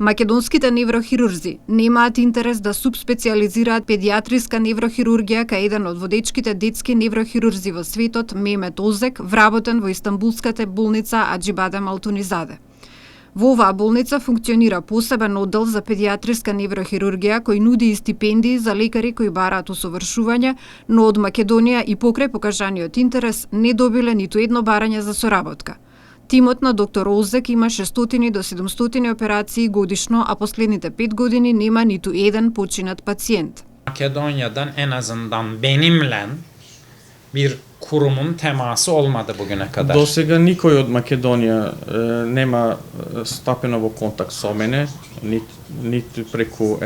Македонските неврохирурзи немаат интерес да субспециализираат педијатриска неврохирургија кај еден од водечките детски неврохирурзи во светот, Мемет Озек, вработен во Истанбулската болница Аџибаде Малтунизаде. Во оваа болница функционира посебен оддел за педијатриска неврохирургија кој нуди и стипендии за лекари кои бараат усовршување, но од Македонија и покрај покажаниот интерес не добиле ниту едно барање за соработка. Тимот на доктор Озек има 600 до 700 операции годишно, а последните 5 години нема ниту еден починат пациент. Makedonya'dan en azından benimle bir kurumun teması olmadı bugüne kadar. До сега никој од Македонија нема стапено во контакт со мене, ниту преку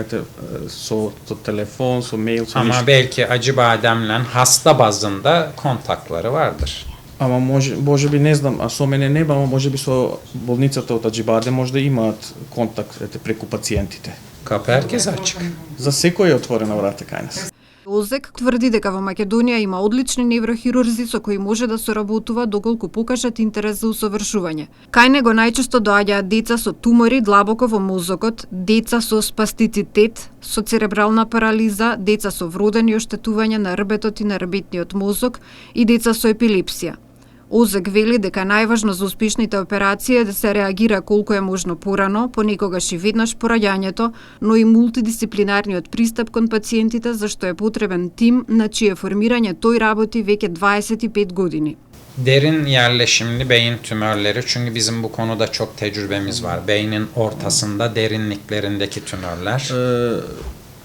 со телефон, со мејл, со Ama ништо. belki Acıbadem'le hasta bazında kontakları vardır. Ама може би не знам, а со мене нема, ама може би со болницата од Аџибаде може да имаат контакт преку пациентите. Kapı herkese açık. За секој е отворена врата кај нас. Озек тврди дека во Македонија има одлични неврохирурзи со кои може да соработува доколку покажат интерес за усовршување. Кај него најчесто доаѓаат деца со тумори длабоко во мозокот, деца со спастицитет, со церебрална парализа, деца со вродени оштетувања на рбетот и на рбетниот мозок и деца со епилепсија. Озек вели дека најважно за успешните операции е да се реагира колку е можно порано, понекогаш и веднаш по раѓањето, но и мултидисциплинарниот пристап кон пациентите, зашто е потребен тим на чие формирање тој работи веќе 25 години. Derin yerleşimli beyin tümörleri, çünkü bizim bu konuda çok tecrübemiz var. Beynin ortasında, derinliklerindeki tümörler.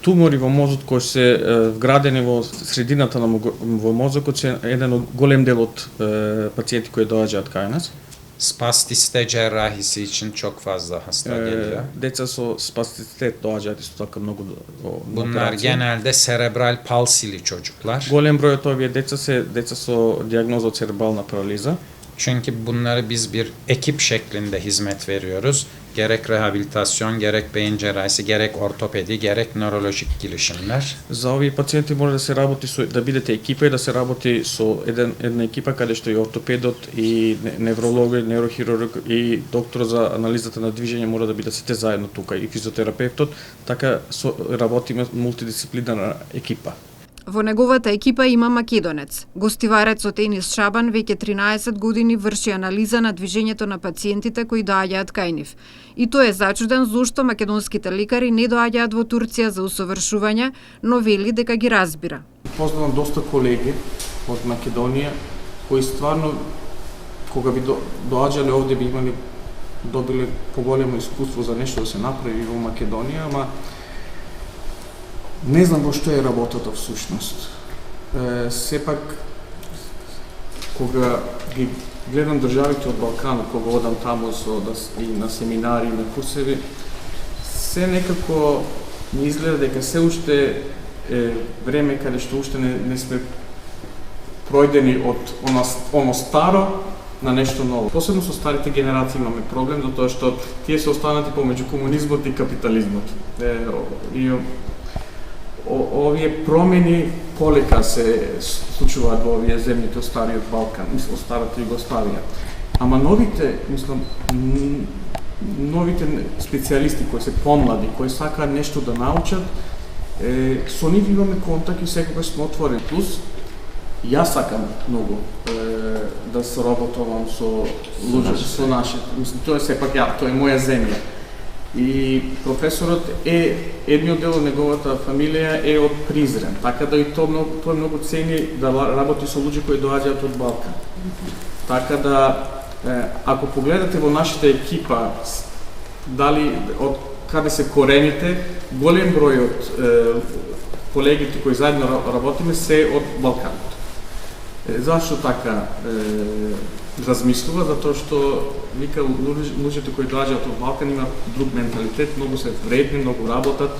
Тумори во мозокот кои се вградени во средината на во мозокот се еден од голем дел од пациенти кои доаѓаат кај нас. Spastiste cerrahisi için çok fazla hasta geliyor. Деца со спастицитет доаѓаат исто така многу. Bunlar genelde serebral palsili çocuklar. Голем број од овие деца се деца со дијагноза церебрална парализа. Çünkü bunları biz bir ekip şeklinde hizmet veriyoruz. Gerek rehabilitasyon, gerek beyin cerrahisi, gerek ortopedi, gerek nörolojik girişimler. За овие пациенти мора да се работи со да бидете екипа и да се работи со една екипа каде што и ортопедот и неврологот, неурохирург и доктор за анализата на движење мора да бидат сите заедно тука и физиотерапевтот, така работиме мултидисциплинарна екипа. Во неговата екипа има македонец. Гостиварецот Енис Шабан веќе 13 години врши анализа на движењето на пациентите кои доаѓаат кај нив. И тој е зачуден зошто македонските лекари не доаѓаат во Турција за усовршување, но вели дека ги разбира. Познавам доста колеги од Македонија кои стварно кога би доаѓале овде би добиле поголемо искуство за нешто да се направи во Македонија, ама не знам во што е работата всушност. Сепак, кога ги гледам државите од Балканот, кога одам таму и на семинари, на курсеви, се некако ми изгледа дека се уште е време каде што уште не сме пројдени од оно старо на нешто ново. Посебно со старите генерации имаме проблем, затоа што тие се останати помеѓу комунизмот и капитализмот. Овие промени полека се случуваат во овие земјите од стариот Балкан, од старата Југославија. Ама новите специјалисти кои се помлади, кои сакаат нешто да научат, со нив имаме контакт и секогаш сме отворени. Плюс, јас сакам многу да соработувам со луѓе, со нашите. Тоа е сепак тоа е моја земја. И професорот едниот дел од неговата фамилија е од Призрен, така да и тој многу цени да работи со луѓе кои доаѓаат од Балкан. Така да, ако погледате во нашата екипа, дали од каде се корените, голем број од колегите кои заедно работиме се од Балканот. Зашто така размислува? Затоа што вика луѓето кои доаѓаат од Балкан имаат друг менталитет, многу се вредни, многу работат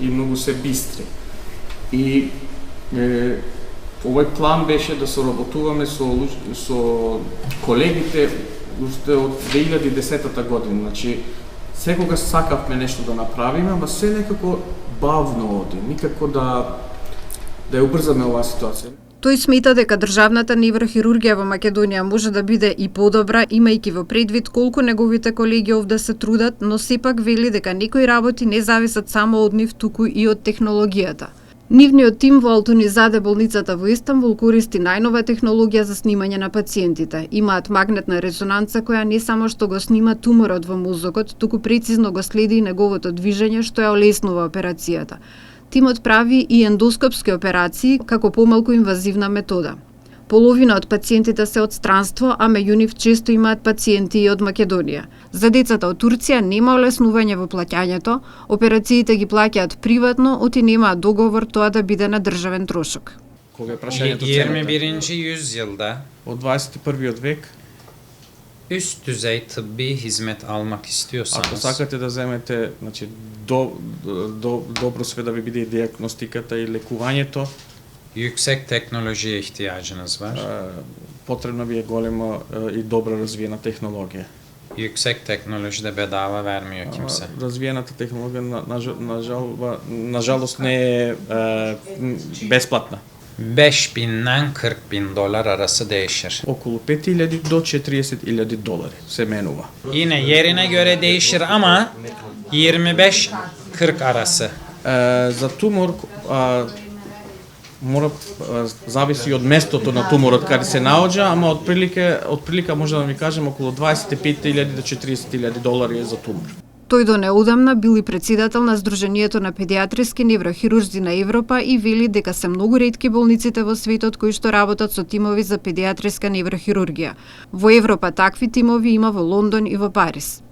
и многу се бистри. И овој план беше да соработуваме со колегите уште од 2010 година. Значи, секогаш сакавме нешто да направиме, ама се некако бавно оди, никако да ја убрзаме оваа ситуација. Тој смета дека државната неврохирургија во Македонија може да биде и подобра, имајќи во предвид колку неговите колеги овде се трудат, но сепак вели дека некои работи не зависат само од нив, туку и од технологијата. Нивниот тим во Алтунизаде болницата во Истанбул користи најнова технологија за снимање на пациентите. Имаат магнетна резонанца која не само што го снима туморот во мозокот, туку прецизно го следи и неговото движење што ја олеснува операцијата. Тимот прави и ендоскопски операции како помалку инвазивна метода. Половина од пациентите се од странство, а меѓу нив често имаат пациенти и од Македонија. За децата од Турција нема олеснување во плаќањето, операциите ги плаќаат приватно, оти немаат договор тоа да биде на државен трошок. Кога е прашањето 21. yüzyılda од 21 век, üst düzey tıbbi hizmet almak ако istiyorsanız сакате да земете, значи добро све да ви биде диагностиката и лекувањето, yüksek teknolojiye ihtiyacınız var. потребна ви е голема и добра развиена технологија. Yüksek teknoloji de bedava vermiyor kimse. Развиената технологија нажалост не е бесплатна. 5.000'den 40.000 dolar arası değişir. Околу 5.000 до 40.000 долари се менува. Yine yerine göre değişir ama 25-40 arası. За тумор мора зависи од местото на туморот каде се наоѓа, ама отприлика може да ви кажем околу 25.000 до 40.000 долари е за тумор. Тој до неодамна бил и претседател на Сдруженијето на педиатриски неврохирурзи на Европа и вели дека се многу ретки болниците во светот кои што работат со тимови за педиатриска неврохирургија. Во Европа такви тимови има во Лондон и во Париз.